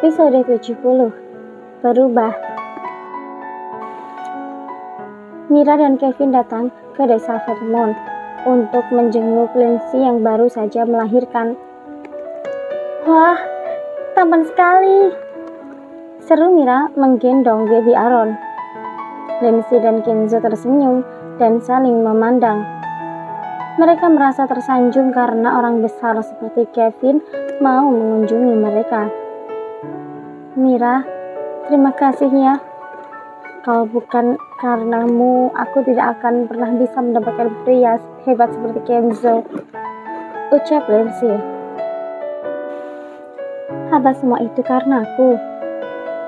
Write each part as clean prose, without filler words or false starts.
Episode 70. Berubah. Mira dan Kevin datang ke desa Vermont untuk menjenguk Lindsay yang baru saja melahirkan. Wah, tampan sekali, seru Mira menggendong baby Aaron. Lindsay dan Kenzo tersenyum dan saling memandang. Mereka merasa tersanjung karena orang besar seperti Kevin mau mengunjungi mereka. Mira, terima kasih ya. Kalau bukan karenamu, aku tidak akan pernah bisa mendapatkan pria hebat seperti Kenzo, ucap Lindsay. Apa semua itu karena aku?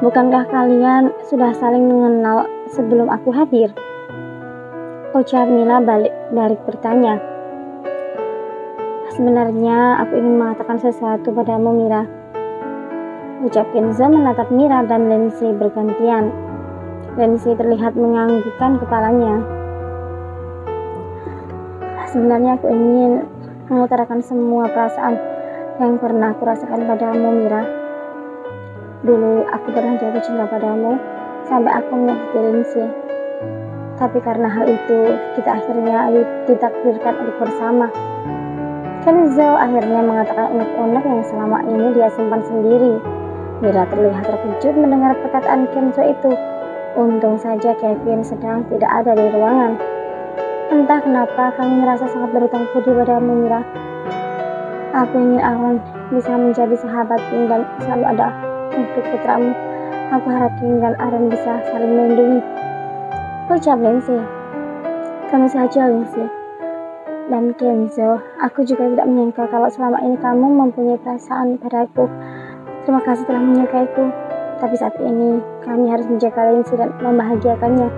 Bukankah kalian sudah saling mengenal sebelum aku hadir? Ucap Mira balik bertanya. Sebenarnya aku ingin mengatakan sesuatu padamu, Mira, ucap Kenzo menatap Mira dan Lindsay bergantian. Lindsay terlihat menganggukkan kepalanya. Sebenarnya aku ingin mengutarakan semua perasaan yang pernah aku rasakan padamu, Mira. Dulu aku pernah jatuh cinta padamu sampai aku menyakiti Lindsay. Tapi karena hal itu, kita akhirnya ditakdirkan untuk bersama. Kenzo akhirnya mengatakan unek-unek yang selama ini dia simpan sendiri. Mira terlihat terkejut mendengar perkataan Kenzo itu. Untung saja Kevin sedang tidak ada di ruangan. Entah kenapa kami merasa sangat berhutang budi padamu, Mira. Aku ingin Aaron bisa menjadi sahabatmu dan selalu ada untuk putramu. Aku harap Kevin dan Aaron bisa saling melindungi, ucap Lindsay. Kamu saja, Lindsay. Dan Kenzo, aku juga tidak menyangka kalau selama ini kamu mempunyai perasaan padaku. Terima kasih telah menyukaiku. Tapi saat ini kami harus menjaga Lindsay dan membahagiakannya.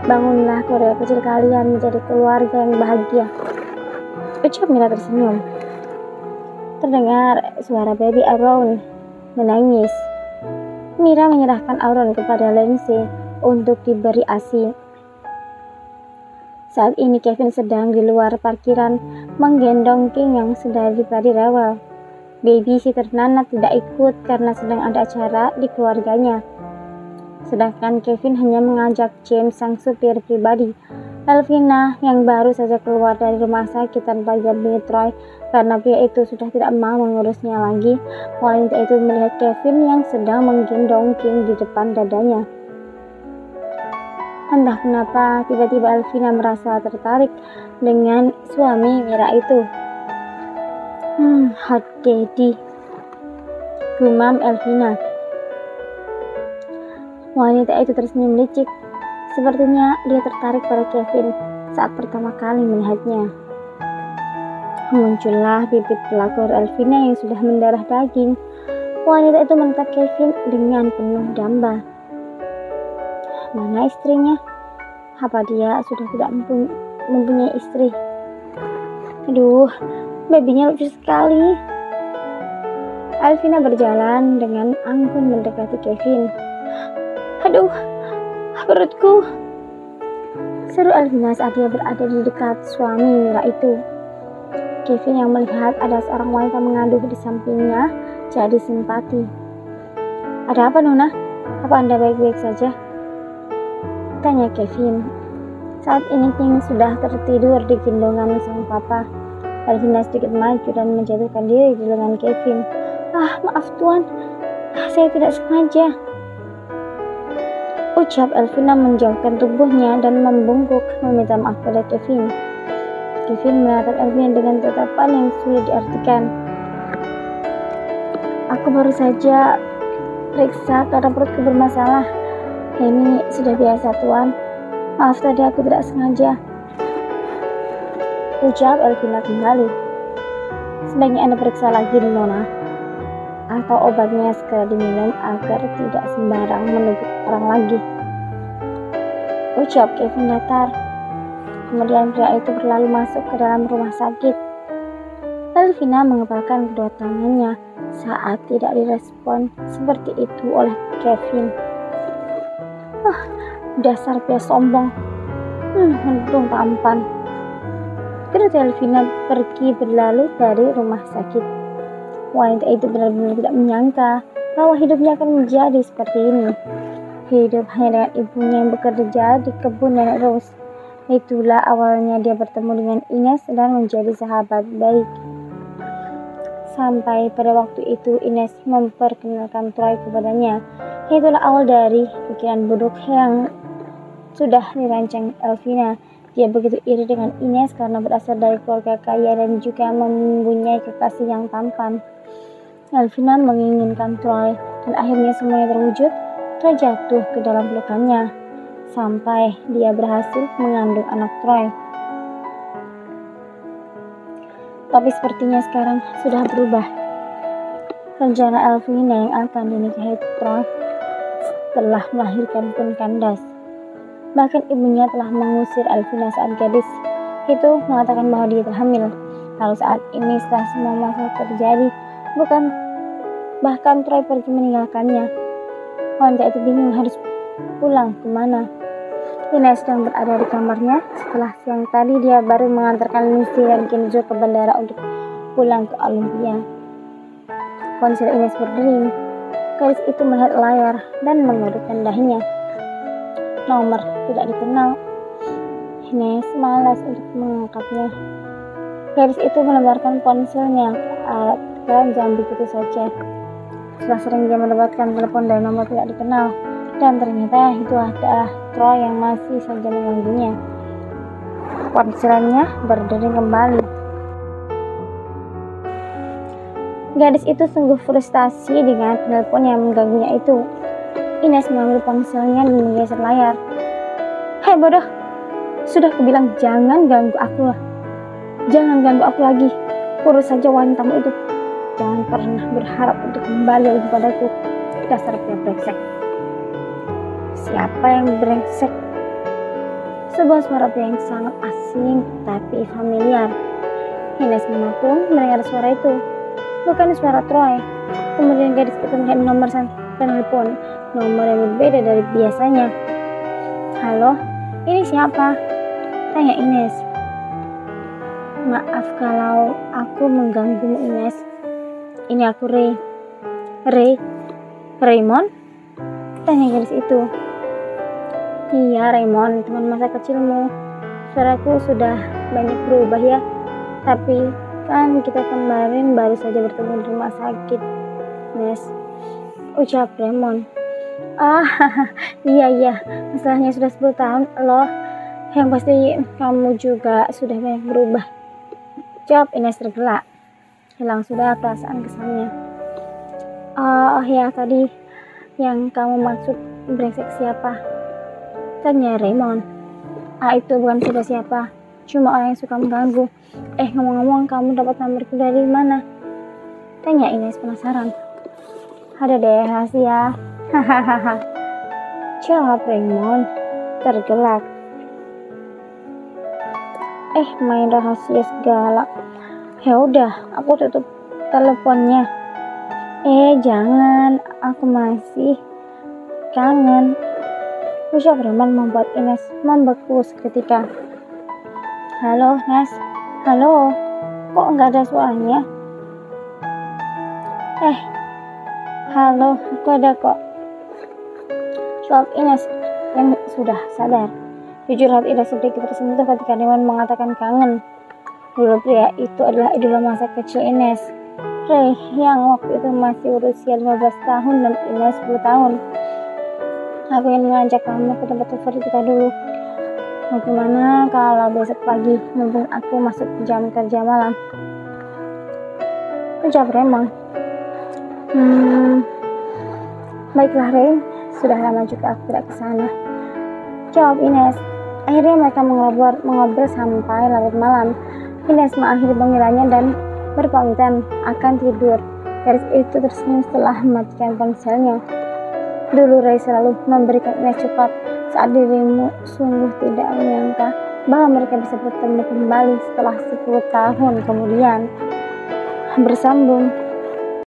Bangunlah keluarga kecil kalian menjadi keluarga yang bahagia, ucap Mira tersenyum. Terdengar suara baby Aaron menangis. Mira menyerahkan Aaron kepada Lindsay untuk diberi ASI. Saat ini Kevin sedang di luar parkiran menggendong King yang sudah tadi rewel. Babysitter Nana tidak ikut karena sedang ada acara di keluarganya. Sedangkan Kevin hanya mengajak James sang supir pribadi. Elvina yang baru saja keluar dari rumah sakit tanpa didampingi Troy karena pria itu sudah tidak mau mengurusnya lagi. Wanita itu melihat Kevin yang sedang menggendong King di depan dadanya. Entah kenapa tiba-tiba Elvina merasa tertarik dengan suami Mira itu. Hot daddy, gumam Elvina. Wanita itu tersenyum licik. Sepertinya dia tertarik pada Kevin saat pertama kali melihatnya. Muncullah bibit pelakor Elvina yang sudah mendarah daging. Wanita itu menatap Kevin dengan penuh damba. Mana istrinya? Apa dia sudah tidak mempunyai istri? Aduh, babynya lucu sekali. Elvina berjalan dengan anggun mendekati Kevin. Aduh, perutku, seru Elvina saat dia berada di dekat suami Mira itu. Kevin yang melihat ada seorang wanita mengaduh di sampingnya jadi simpati. Ada apa, Nona? Apa Anda baik-baik saja? Tanya Kevin. Saat ini King sudah tertidur di gendongan sang papa. Elvina sedikit maju dan menjatuhkan diri di lengan Kevin. Maaf Tuan, saya tidak sengaja, ucap Elvina menjauhkan tubuhnya dan membungkuk meminta maaf pada Kevin. Kevin menatap Elvina dengan tatapan yang sulit diartikan. Aku baru saja periksa karena perutku bermasalah. Ini sudah biasa Tuan. Maaf tadi aku tidak sengaja, ucap Elvina kembali. Sebaiknya Anda periksa lagi Nona, atau obatnya segera diminum agar tidak sembarang menuduh orang lagi, ucap Kevin datar. Kemudian pria itu berlalu masuk ke dalam rumah sakit. Elvina mengepalkan kedua tangannya saat tidak direspon seperti itu oleh Kevin. Dasar pria sombong. Untung tampan. Terus Elvina pergi berlalu dari rumah sakit. Wanita itu benar-benar tidak menyangka bahwa hidupnya akan menjadi seperti ini. Hidup hanya dengan ibunya yang bekerja di kebun nenek Rose. Itulah awalnya dia bertemu dengan Ines dan menjadi sahabat baik. Sampai pada waktu itu Ines memperkenalkan Troy kepadanya. Itulah awal dari pikiran buruk yang sudah dirancang Elvina. Dia begitu iri dengan Ines karena berasal dari keluarga kaya dan juga mempunyai kekasih yang tampan. Elvina menginginkan Troy dan akhirnya semuanya terwujud. Troy jatuh ke dalam pelukannya sampai dia berhasil mengandung anak Troy. Tapi sepertinya sekarang sudah berubah. Rencana Elvina yang akan dinikahi Troy setelah melahirkan pun kandas. Bahkan ibunya telah mengusir Elvina saat gadis itu mengatakan bahwa dia hamil. Lalu saat ini setelah semua masalah terjadi, bahkan Troy pergi meninggalkannya. Wanita itu bingung harus pulang kemana. Ines sedang berada di kamarnya. Setelah siang tadi dia baru mengantarkan Missy dan Kenzo ke bandara untuk pulang ke Olympia. Ponsel Ines berdering. Gadis itu melihat layar dan mengerutkan dahinya. Nomor tidak dikenal. Ines malas untuk mengangkatnya. Gadis itu melemparkan ponselnya ke keranjang begitu saja. Sudah sering dia mendapatkan telepon dari nomor tidak dikenal. Dan ternyata itu adalah Troy yang masih saja mengganggunya. Ponselnya berdering kembali. Gadis itu sungguh frustasi dengan telepon yang mengganggunya itu. Ines mengambil ponselnya dan menggeser layar. Hei bodoh, sudah kubilang jangan ganggu aku lah. Jangan ganggu aku lagi. Urus saja wanitamu itu. Jangan pernah berharap untuk kembali lagi padaku. Dasar pria brengsek. Siapa yang brengsek? Sebuah suara pria yang sangat asing tapi familiar. Ines mengaku mendengar suara itu. Bukan suara Troy. Kemudian gadis itu melihat nomor telepon, nomor yang berbeda dari biasanya. Halo, ini siapa? Tanya Ines. Maaf kalau aku mengganggumu Ines. Ini aku Ray. Raymond? Tanya gadis itu. Iya Raymond, teman masa kecilmu. Suaraku sudah banyak berubah ya. Tapi kan kita kemarin baru saja bertemu di rumah sakit, Nes. Ucap Raymond. Iya, masalahnya sudah 10 tahun loh. Yang pasti kamu juga sudah banyak berubah. Jawab Ines tergelak. Hilang sudah perasaan kesannya. Oh ya, tadi yang kamu maksud brengsek siapa? Tanya Raymond. Itu bukan siapa-siapa, cuma orang yang suka mengganggu. Ngomong-ngomong, kamu dapat nomorku dari mana? Tanya Ines penasaran. Ada deh rahasia. Hahaha. Jawab Raymond tergelak. Main rahasia segala. Ya udah, aku tutup teleponnya. Jangan, aku masih kangen. Ucap Raymond membuat Ines membeku seketika. Halo, Nes. Halo. Kok nggak ada suaranya? Halo, aku ada kok. Jawab Ines yang sudah sadar. Jujur hati Ines sedikit tersentuh ketika Raymond mengatakan kangen. Dulu pria itu adalah idola masa kecil Ines. Ray yang waktu itu masih berusia 15 tahun dan Ines 10 tahun. Aku ingin mengajak kamu ke tempat favorit kita dulu. Bagaimana kalau besok pagi, mumpung aku masuk jam kerja malam? Ucap Raymond. Baiklah Ray, sudah lama juga aku tidak ke sana. Jawab Ines. Akhirnya mereka mengobrol sampai larut malam. Ines mengakhiri panggilannya dan berpamitan akan tidur. Gadis itu tersenyum setelah mematikan ponselnya. Dulu Ray selalu memberikan Ines coklat saat dirimu sungguh tidak menyangka bahwa mereka bisa bertemu kembali setelah 10 tahun kemudian. Bersambung.